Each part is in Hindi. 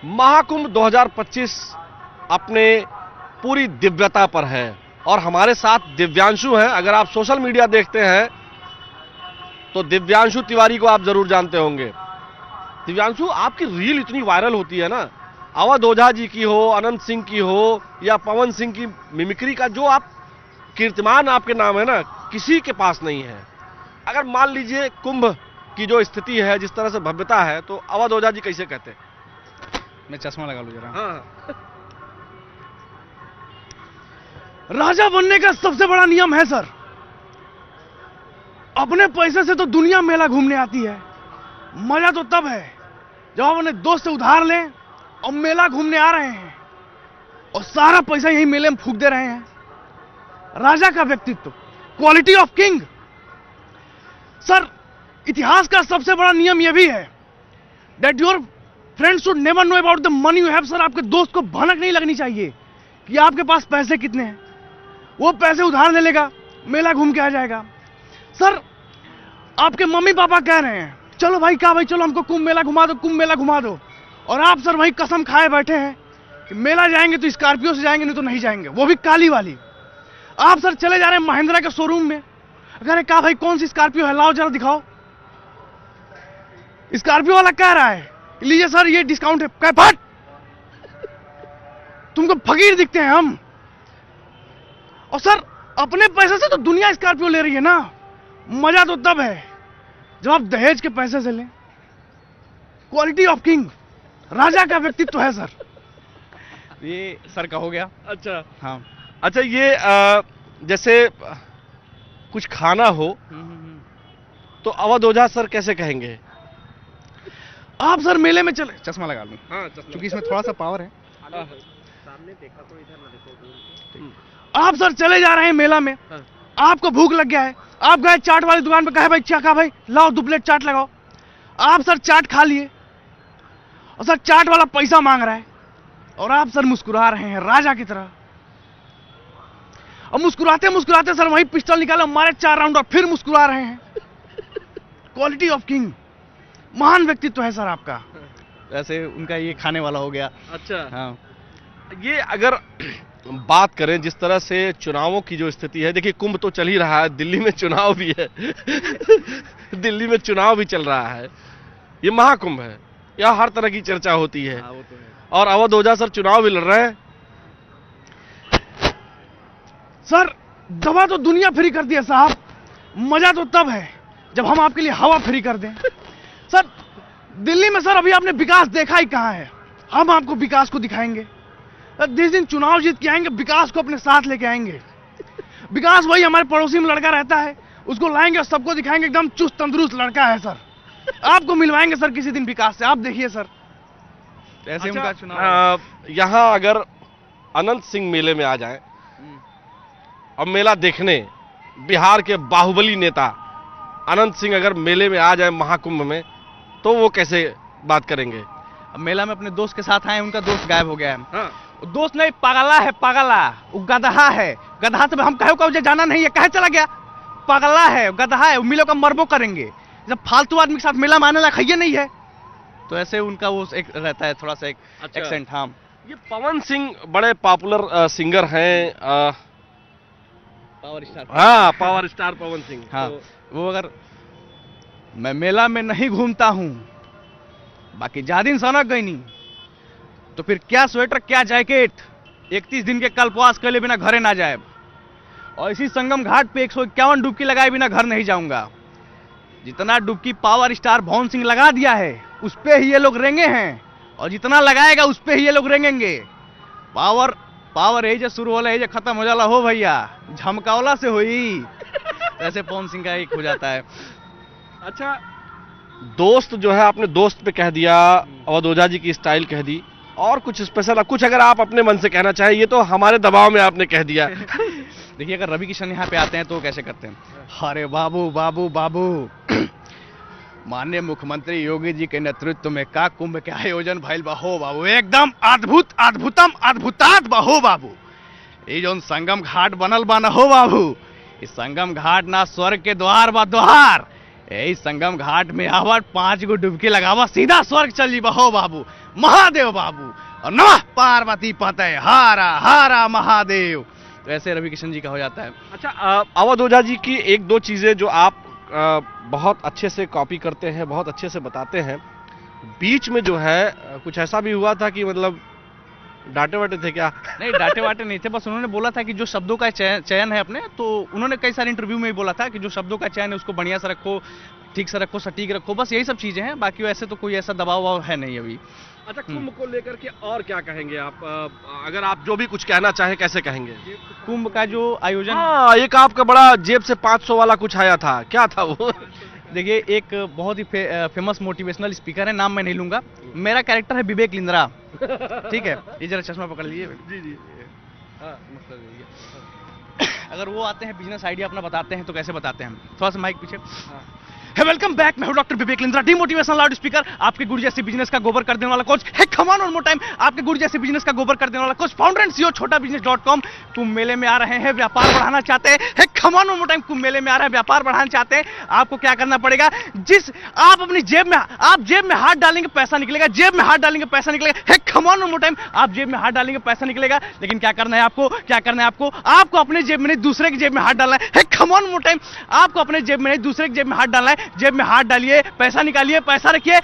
महाकुंभ 2025 अपने पूरी दिव्यता पर है और हमारे साथ दिव्यांशु हैं। अगर आप सोशल मीडिया देखते हैं तो दिव्यांशु तिवारी को आप जरूर जानते होंगे। दिव्यांशु, आपकी रील इतनी वायरल होती है ना, अवध ओझा जी की हो, अनंत सिंह की हो या पवन सिंह की मिमिक्री का जो आप कीर्तिमान आपके नाम है ना, किसी के पास नहीं है। अगर मान लीजिए कुंभ की जो स्थिति है, जिस तरह से भव्यता है, तो अवध ओझा जी कैसे कहते? मैं चश्मा लगा लूं जरा। हाँ। राजा बनने का सबसे बड़ा नियम है सर, अपने पैसे से तो दुनिया मेला घूमने आती है। मजा तो तब है जब आप अपने दोस्त से उधार लें और मेला घूमने आ रहे हैं और सारा पैसा यही मेले में फूंक दे रहे हैं। राजा का व्यक्तित्व, क्वालिटी ऑफ किंग। सर, इतिहास का सबसे बड़ा नियम यह भी है that your friends should never know about the money you have. Sir, आपके दोस्त को भनक नहीं लगनी चाहिए कि आपके पास पैसे कितने हैं। वो पैसे उधार ले लेगा, मेला घूम के आ जाएगा। सर, आपके मम्मी पापा कह रहे हैं चलो भाई, क्या भाई, चलो हमको कुंभ मेला घुमा दो, कुंभ मेला घुमा दो, और आप सर वही कसम खाए बैठे हैं कि मेला जाएंगे तो स्कॉर्पियो से जाएंगे, नहीं तो नहीं जाएंगे, वो भी काली वाली। आप सर चले जा रहे हैं महिंद्रा के शोरूम में, अगर कहा भाई कौन सी स्कॉर्पियो है, लाओ जरा दिखाओ। स्कॉर्पियो वाला कह रहा है लीजिए सर ये डिस्काउंट है। कह फट, तुमको फकीर दिखते हैं हम। और सर, अपने पैसे से तो दुनिया स्कॉर्पियो ले रही है ना। मजा तो तब है जब आप दहेज के पैसे से लें। क्वालिटी ऑफ किंग, राजा का व्यक्तित्व है सर। ये सर का हो गया। अच्छा, हाँ। अच्छा, ये जैसे कुछ खाना हो तो अवध ओझा सर कैसे कहेंगे? आप सर मेले में चले, चश्मा लगा लूं। हाँ, क्योंकि इसमें थोड़ा सा पावर है। सामने देखा तो इधर ना देखो। आप सर चले जा रहे हैं मेला में, हाँ। आपको भूख लग गया है, आप गए चाट वाली दुकान पे, कहे भाई क्या कहा भाई, लाओ 2 प्लेट चाट लगाओ। आप सर चाट खा लिए और सर चाट वाला पैसा मांग रहा है और आप सर मुस्कुरा रहे हैं राजा की तरह। और मुस्कुराते मुस्कुराते सर वही पिस्टल निकाले, मारे 4 राउंड और फिर मुस्कुरा रहे हैं। क्वालिटी ऑफ किंग, महान व्यक्तित्व है सर आपका। वैसे उनका ये खाने वाला हो गया। अच्छा, हाँ। ये अगर बात करें जिस तरह से चुनावों की जो स्थिति है, देखिए कुंभ तो चल ही रहा है, दिल्ली में चुनाव भी है। दिल्ली में चुनाव भी चल रहा है, ये महाकुंभ है, यहाँ हर तरह की चर्चा होती है। हाँ, वो तो है। और अवध ओझा सर चुनाव भी लड़ रहे हैं। सर, दवा तो दुनिया फ्री कर दिया साहब, मजा तो तब है जब हम आपके लिए हवा फ्री कर दें। सर, दिल्ली में सर अभी आपने विकास देखा ही कहां है, हम आपको विकास को दिखाएंगे। जिस दिन चुनाव जीत के आएंगे, विकास को अपने साथ लेके आएंगे। विकास वही हमारे पड़ोसी में लड़का रहता है, उसको लाएंगे और सबको दिखाएंगे एकदम चुस्त तंदुरुस्त लड़का है सर। आपको मिलवाएंगे सर किसी दिन विकास से, आप देखिए सर। ऐसे अच्छा, उनका चुनाव यहाँ अगर अनंत सिंह मेले में आ जाए और मेला देखने, बिहार के बाहुबली नेता अनंत सिंह अगर मेले में आ जाए महाकुंभ में, तो वो कैसे बात करेंगे? अब मेला में अपने दोस्त के साथ आए, उनका दोस्त गायब हो गया है। हाँ। दोस्त नहीं, पागला है, पागला। वो गधा है, गधा तो हम कहे को जाना नहीं है, कहे चला गया। पागला है, गधा है, मिलो का मरबो करेंगे। जब फालतू आदमी के साथ मेला में आने लायक है नहीं है, तो ऐसे उनका वो एक रहता है थोड़ा सा एक अच्छा। एक्सेंट। हाँ। ये पवन सिंह बड़े पॉपुलर सिंगर हैं। Power star. हाँ, पावर स्टार पवन सिंह। हाँ, तो वो अगर मैं मेला में नहीं घूमता हूं, बाकी जा दिन सनक गई नहीं, तो फिर क्या स्वेटर क्या जैकेट, 31 दिन के कल्पवास के लिए बिना घरे ना जाए। और इसी संगम घाट पे 151 डुबकी लगाए बिना घर नहीं जाऊंगा। जितना डुबकी पावर स्टार भवन सिंह लगा दिया है, उस पे ही ये लोग रेंगे हैं, और जितना लगाएगा उस पे ही ये लोग रेंगेंगे। पावर यही जो शुरू होला, यही जो खत्म हो जाला हो भैया, झमकावला से हुई। ऐसे पवन सिंह का एक हो जाता है। अच्छा, दोस्त जो है, आपने दोस्त पे कह दिया, अवध ओझा जी की स्टाइल कह दी, और कुछ स्पेशल, कुछ अगर आप अपने मन से कहना चाहें, ये तो हमारे दबाव में आपने कह दिया। देखिए, अगर रवि किशन यहाँ पे आते हैं तो कैसे करते हैं, अरे बाबू बाबू बाबू, माननीय मुख्यमंत्री योगी जी के नेतृत्व में का कुंभ के आयोजन भइल बा हो बाबू, एकदम अद्भुत, अद्भुतम, अद्भुतात बा हो बाबू। ये जो संगम घाट बनल बा ना हो बाबू, इस संगम घाट ना स्वर्ग के द्वार बा द्वार। यही संगम घाट में आवा 5 गो डुबकी लगावा, सीधा स्वर्ग चल जी हो बाबू। महादेव बाबू और नमः पार्वती पतये हारा हारा महादेव। तो ऐसे रवि किशन जी का हो जाता है। अच्छा, अवध ओझा जी की एक दो चीजें जो आप बहुत अच्छे से कॉपी करते हैं, बहुत अच्छे से बताते हैं, बीच में जो है कुछ ऐसा भी हुआ था कि मतलब डांटे वाटे थे क्या? नहीं, डांटे वाटे नहीं थे, बस उन्होंने बोला था कि जो शब्दों का चयन है अपने, तो उन्होंने कई सारे इंटरव्यू में ही बोला था कि जो शब्दों का चयन है उसको बढ़िया से रखो, ठीक से रखो, सटीक रखो, बस यही सब चीजें हैं। बाकी वैसे तो कोई ऐसा दबाव वबाव है नहीं अभी। अच्छा, कुंभ को लेकर के और क्या कहेंगे आप? अगर आप जो भी कुछ कहना चाहें कैसे कहेंगे? कुंभ का जो आयोजन, हाँ, एक आपका बड़ा जेब से 500 वाला कुछ आया था, क्या था वो? देखिए, एक बहुत ही फेमस मोटिवेशनल स्पीकर है, नाम मैं नहीं लूंगा, मेरा कैरेक्टर है विवेक लिंद्रा, ठीक है? ये जरा चश्मा पकड़ लीजिए। जी जी। हाँ, अगर वो आते हैं बिजनेस आइडिया अपना बताते हैं तो कैसे बताते हैं हम? थोड़ा सा माइक पीछे। है वेलकम बैक, मैं हूं डॉक्टर विवेक लिंद्रा, डिमोटिवेशनल लाउड स्पीकर, आपके गुरु जैसे बिजनेस का गोबर कर देने वाला कोच। है come on one more time, आपके गुरु जैसे बिजनेस का गोबर कर देने वाला कोच, फाउंडर एंड सीईओ छोटाबिजनेस.com। कुंभ मेले में आ रहे हैं, व्यापार बढ़ाना चाहते हैं? है come on one more time, Kumbh मेले में आ रहे हैं, व्यापार बढ़ाना चाहते हैं? आपको क्या करना पड़ेगा? जिस आप अपनी जेब में हाथ डालेंगे पैसा निकलेगा, जेब में हाथ डालेंगे पैसा निकलेगा। है come on one more time, आप जेब में हाथ डालेंगे पैसा निकलेगा, लेकिन क्या करना है आपको? आपको अपने जेब में नहीं दूसरे की जेब में हाथ डालना है। कम ऑन मोर टाइम, आपको अपने जेब में नहीं दूसरे की जेब में हाथ डालना है। जेब में हाथ डालिए, पैसा निकालिए, पैसा रखिए।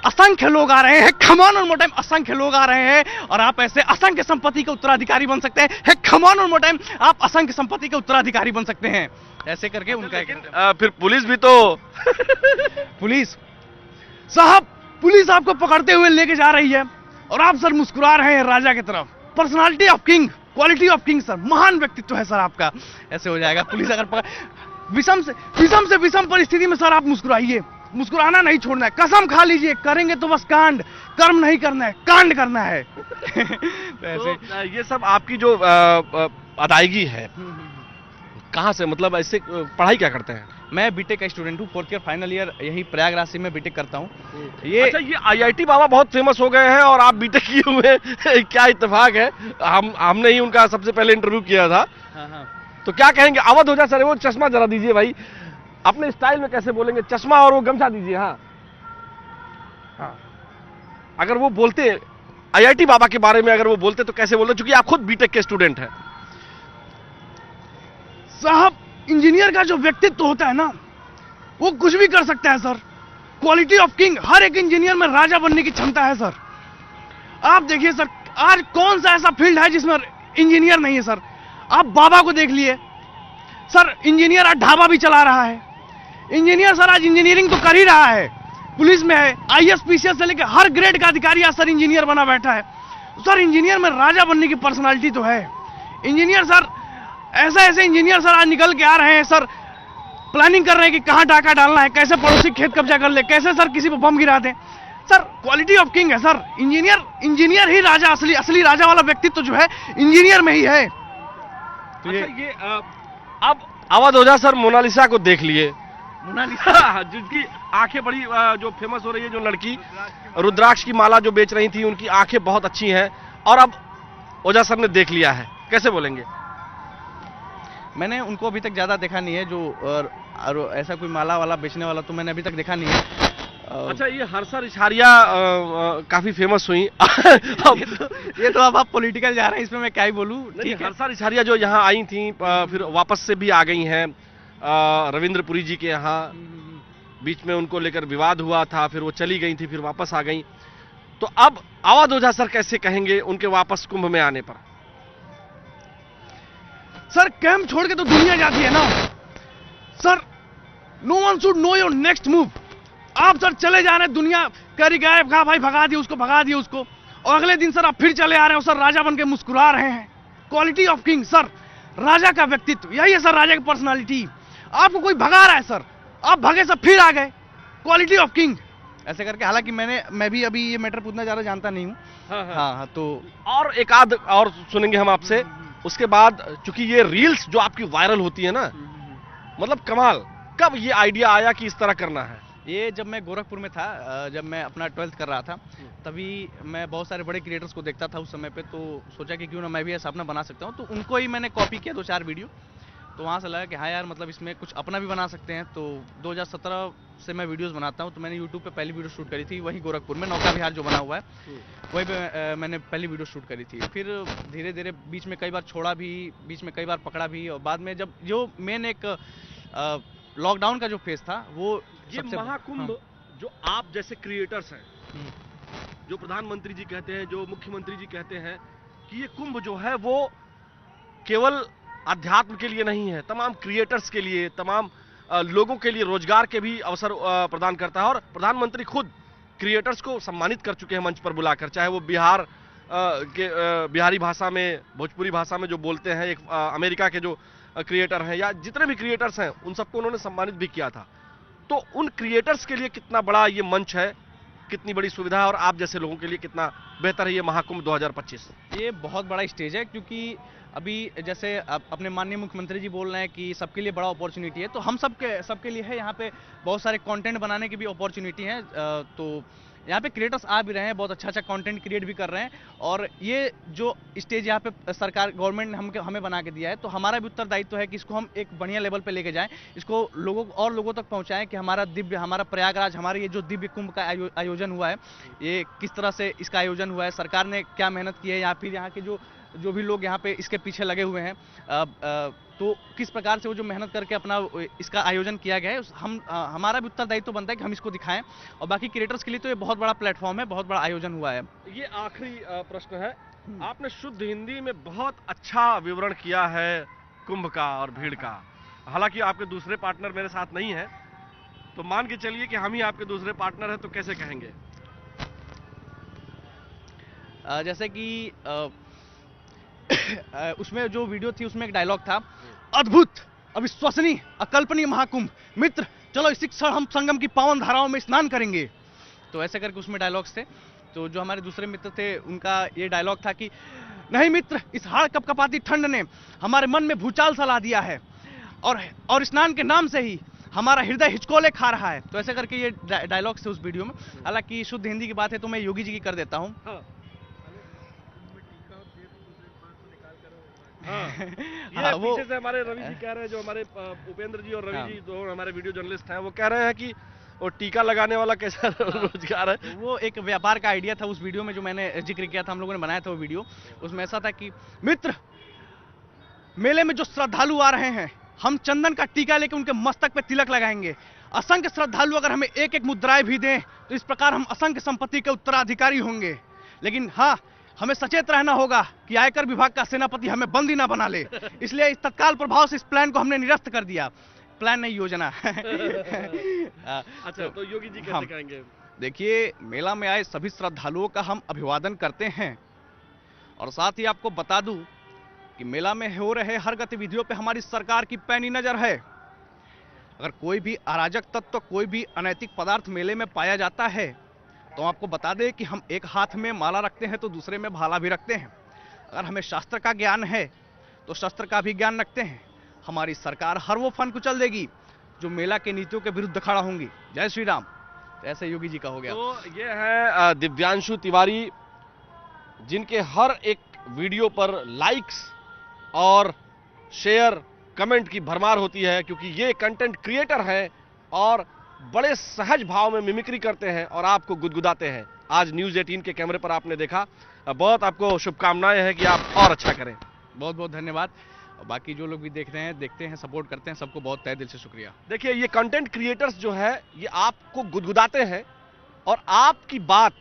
असंख्य लोग आ रहे हैं, कम ऑन वन मोर टाइम, असंख्य लोग आ रहे हैं और आप ऐसे असंख्य संपत्ति के उत्तराधिकारी बन सकते हैं। कम ऑन वन मोर टाइम, आप असंख्य संपत्ति के उत्तराधिकारी बन सकते हैं। ऐसे करके उनका फिर पुलिस भी तो पुलिस साहब, पुलिस आपको पकड़ते हुए लेके जा रही है और आप सर मुस्कुरा रहे हैं राजा की तरफ। Personality of king, quality of king sir, महान व्यक्तित्व है सर आपका। ऐसे हो जाएगा। पुलिस अगर पकड़, विषम से विषम परिस्थिति में सर आप मुस्कुराइए, मुस्कुराना नहीं छोड़ना है। कसम खा लीजिए, करेंगे तो बस कांड, कर्म नहीं करना है, कांड करना है। तो ऐसे ये सब आपकी जो अदायगी है, कहाँ से, मतलब ऐसे पढ़ाई क्या करते हैं? मैं बीटेक का स्टूडेंट हूँ, 4th ईयर फाइनल ईयर, यही प्रयागराज से मैं बीटेक करता हूँ। ये अच्छा, ये आईआईटी बाबा बहुत फेमस हो गए हैं और आप बीटेक किए हुए क्या इत्तेफाक है। हमने ही उनका सबसे पहले इंटरव्यू किया था। हाँ। तो क्या कहेंगे? अवध ओझा सर, वो चश्मा जरा दीजिए भाई, अपने स्टाइल में कैसे बोलेंगे? चश्मा और वो गमछा दीजिए। हाँ, अगर वो बोलते आईआईटी बाबा के बारे में, अगर वो बोलते तो कैसे बोलते, क्योंकि आप खुद बीटेक के स्टूडेंट हैं। साहब, इंजीनियर का जो व्यक्तित्व होता है ना, वो कुछ भी कर सकता है सर। क्वालिटी ऑफ किंग, हर एक इंजीनियर में राजा बनने की क्षमता है सर। आप देखिए सर, आज कौन सा ऐसा फील्ड है जिसमें इंजीनियर नहीं है सर? आप बाबा को देख लिए सर, इंजीनियर आज ढाबा भी चला रहा है। इंजीनियर सर आज इंजीनियरिंग तो कर ही रहा है, पुलिस में है, आईएएस पीसीएस से लेकर हर ग्रेड का अधिकारी आज सर इंजीनियर बना बैठा है। सर इंजीनियर में राजा बनने की पर्सनालिटी तो है। इंजीनियर सर, ऐसे इंजीनियर सर आज निकल के आ रहे हैं सर, प्लानिंग कर रहे हैं कि कहां डाका डालना है, कैसे पड़ोसी खेत कब्जा कर ले, कैसे सर किसी पर बम गिरा दें। सर क्वालिटी ऑफ किंग है सर। इंजीनियर ही राजा, असली राजा वाला व्यक्तित्व जो है इंजीनियर में ही है। तो ये अब अवध ओझा सर मोनालिसा को देख लिए, मोनालिसा जिनकी आंखें बड़ी जो फेमस हो रही है, जो लड़की रुद्राक्ष की माला जो बेच रही थी, उनकी आंखें बहुत अच्छी हैं, और अब ओझा सर ने देख लिया है, कैसे बोलेंगे? मैंने उनको अभी तक ज्यादा देखा नहीं है, जो और ऐसा कोई माला वाला बेचने वाला तो मैंने अभी तक देखा नहीं है। अच्छा, ये हर्षा रिछारिया काफी फेमस हुई। ये तो अब आप पॉलिटिकल जा रहे हैं, इसमें मैं क्या ही बोलूं। ठीक है, हर्षा रिछारिया जो यहाँ आई थी, फिर वापस से भी आ गई हैं रविंद्रपुरी जी के यहाँ। बीच में उनको लेकर विवाद हुआ था, फिर वो चली गई थी, फिर वापस आ गई। तो अब अवध ओझा सर कैसे कहेंगे उनके वापस कुंभ में आने पर? सर कैंप छोड़ के तो दुनिया जाती है ना sir. No one should know your next move. आप सर चले जा रहे हैं, दुनिया कह रही गायब कहा भाई, भगा दिया उसको, और अगले दिन सर आप फिर चले आ रहे हो सर, राजा बन के मुस्कुरा रहे हैं। क्वालिटी ऑफ किंग सर, राजा का व्यक्तित्व यही है सर, राजा की पर्सनालिटी। आपको कोई भगा रहा है सर, आप भगे सब फिर आ गए। क्वालिटी ऑफ किंग ऐसे करके। हालांकि मैं भी अभी ये मैटर उतना ज्यादा जानता नहीं हूँ। हाँ, तो और एक आध और सुनेंगे हम आपसे उसके बाद, चूंकि ये रील्स जो आपकी वायरल होती है ना, मतलब कमाल। कब ये आइडिया आया कि इस तरह करना है? ये जब मैं गोरखपुर में था, जब मैं अपना 12th कर रहा था, तभी मैं बहुत सारे बड़े क्रिएटर्स को देखता था उस समय पे, तो सोचा कि क्यों ना मैं भी ऐसा अपना बना सकता हूँ। तो उनको ही मैंने कॉपी किया 2-4 वीडियो, तो वहाँ से लगा कि हाँ यार, मतलब इसमें कुछ अपना भी बना सकते हैं। तो 2017 से मैं वीडियोस बनाता हूं, तो मैंने यूट्यूब पे पहली वीडियो शूट करी थी वहीं गोरखपुर में, नौका विहार जो बना हुआ है वहीं पे मैंने पहली वीडियो शूट करी थी। फिर धीरे धीरे बीच में कई बार छोड़ा भी, बीच में कई बार पकड़ा भी, और बाद में जब जो मेन एक लॉकडाउन का जो फेज था वो ये महाकुंभ जो आप जैसे क्रिएटर्स हैं, जो प्रधानमंत्री जी कहते हैं, जो मुख्यमंत्री जी कहते हैं कि ये कुंभ जो है वो केवल अध्यात्म के लिए नहीं है, तमाम क्रिएटर्स के लिए, तमाम लोगों के लिए रोजगार के भी अवसर प्रदान करता है। और प्रधानमंत्री खुद क्रिएटर्स को सम्मानित कर चुके हैं मंच पर बुलाकर, चाहे वो बिहार के बिहारी भाषा में, भोजपुरी भाषा में जो बोलते हैं, एक अमेरिका के जो क्रिएटर हैं, या जितने भी क्रिएटर्स हैं उन सबको उन्होंने सम्मानित भी किया था। तो उन क्रिएटर्स के लिए कितना बड़ा ये मंच है, कितनी बड़ी सुविधा है, और आप जैसे लोगों के लिए कितना बेहतर है ये महाकुंभ 2025? ये बहुत बड़ा स्टेज है, क्योंकि अभी जैसे अपने माननीय मुख्यमंत्री जी बोल रहे हैं कि सबके लिए बड़ा अपॉर्चुनिटी है, तो हम सबके लिए है। यहाँ पे बहुत सारे कंटेंट बनाने की भी अपॉर्चुनिटी है, तो यहाँ पे क्रिएटर्स आ भी रहे हैं, बहुत अच्छा कंटेंट क्रिएट भी कर रहे हैं। और ये जो स्टेज यहाँ पे सरकार गवर्नमेंट ने हमें बना के दिया है, तो हमारा भी उत्तरदायित्व है कि इसको हम एक बढ़िया लेवल पे लेके जाएं, इसको लोगों तक पहुंचाएं कि हमारा प्रयागराज, हमारे ये जो दिव्य कुंभ का आयोजन हुआ है, ये किस तरह से इसका आयोजन हुआ है, सरकार ने क्या मेहनत की है, या फिर यहाँ के जो भी लोग यहाँ पे इसके पीछे लगे हुए हैं, तो किस प्रकार से वो जो मेहनत करके अपना इसका आयोजन किया गया है, हमारा भी उत्तरदायित्व बनता है कि हम इसको दिखाएं। और बाकी क्रिएटर्स के लिए तो ये बहुत बड़ा प्लेटफॉर्म है, बहुत बड़ा आयोजन हुआ है। ये आखिरी प्रश्न है, आपने शुद्ध हिंदी में बहुत अच्छा विवरण किया है कुंभ का और भीड़ का। हालांकि आपके दूसरे पार्टनर मेरे साथ नहीं है, तो मान के चलिए कि हम ही आपके दूसरे पार्टनर हैं, तो कैसे कहेंगे? जैसे कि उसमें जो वीडियो थी उसमें एक डायलॉग था, अद्भुत, अविश्वसनीय, अकल्पनीय महाकुंभ, मित्र चलो इसी क्षण हम संगम की पावन धाराओं में स्नान करेंगे। तो ऐसे करके उसमें डायलॉग्स थे। तो जो हमारे दूसरे मित्र थे उनका ये डायलॉग था कि नहीं मित्र, इस हाड़ कपकपाती ठंड ने हमारे मन में भूचाल सा ला दिया है, और स्नान के नाम से ही हमारा हृदय हिचकोले खा रहा है। तो ऐसे करके ये डायलॉग्स थे उस वीडियो में। हालांकि शुद्ध हिंदी की बात है तो मैं योगी जी की कर देता हूँ। ये वो पीछे से हमारे रवि जी कह रहे हैं, जो हमारे उपेंद्र जी और रवि जी दो हमारे वीडियो जर्नलिस्ट हैं, वो कह रहे हैं कि वो टीका लगाने वाला कैसा रोजगार है। वो एक व्यापार का आइडिया था उस वीडियो में जो मैंने जिक्र किया था, हम लोगों ने बनाया था वो वीडियो। उसमें ऐसा था कि मित्र, मेले में जो श्रद्धालु आ रहे हैं, हम चंदन का टीका लेकर उनके मस्तक पे तिलक लगाएंगे। असंख्य श्रद्धालु अगर हमें एक एक मुद्राएं भी दें तो इस प्रकार हम असंख्य संपत्ति के उत्तराधिकारी होंगे। लेकिन हाँ, हमें सचेत रहना होगा कि आयकर विभाग का सेनापति हमें बंदी ना बना ले, इसलिए इस तत्काल प्रभाव से इस प्लान को हमने निरस्त कर दिया। प्लान नहीं, योजना। अच्छा, तो योगी जी कैसे कहेंगे? देखिए, मेला में आए सभी श्रद्धालुओं का हम अभिवादन करते हैं, और साथ ही आपको बता दूं कि मेला में हो रहे हर गतिविधियों पे हमारी सरकार की पैनी नजर है। अगर कोई भी अराजक तत्व, कोई भी अनैतिक पदार्थ मेले में पाया जाता है तो आपको बता दें कि हम एक हाथ में माला रखते हैं तो दूसरे में भाला भी रखते हैं। अगर हमें शास्त्र का ज्ञान है तो शस्त्र का भी ज्ञान रखते हैं। हमारी सरकार हर वो फन कुचल देगी जो मेला के नीतियों के विरुद्ध खड़ा होंगी। जय श्री राम। तो ऐसे योगी जी का हो गया। तो ये है दिव्यांशु तिवारी, जिनके हर एक वीडियो पर लाइक्स और शेयर, कमेंट की भरमार होती है, क्योंकि ये कंटेंट क्रिएटर हैं और बड़े सहज भाव में मिमिक्री करते हैं और आपको गुदगुदाते हैं। आज न्यूज़ 18 के कैमरे पर आपने देखा। बहुत आपको शुभकामनाएं हैं कि आप और अच्छा करें। बहुत बहुत धन्यवाद। और बाकी जो लोग भी देख रहे हैं, देखते हैं, सपोर्ट करते हैं, सबको बहुत तहे दिल से शुक्रिया। देखिए, ये कंटेंट क्रिएटर्स जो है ये आपको गुदगुदाते हैं और आपकी बात,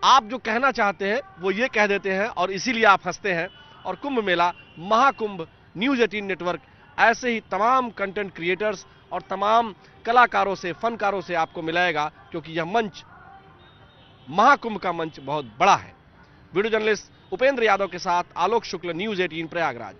आप जो कहना चाहते हैं वो ये कह देते हैं, और इसीलिए आप हंसते हैं। और कुंभ मेला, महाकुंभ, न्यूज़ 18 नेटवर्क ऐसे ही तमाम कंटेंट क्रिएटर्स और तमाम कलाकारों से, फनकारों से आपको मिलाएगा, क्योंकि यह मंच, महाकुंभ का मंच बहुत बड़ा है। वीडियो जर्नलिस्ट उपेंद्र यादव के साथ आलोक शुक्ल, न्यूज़ 18 प्रयागराज।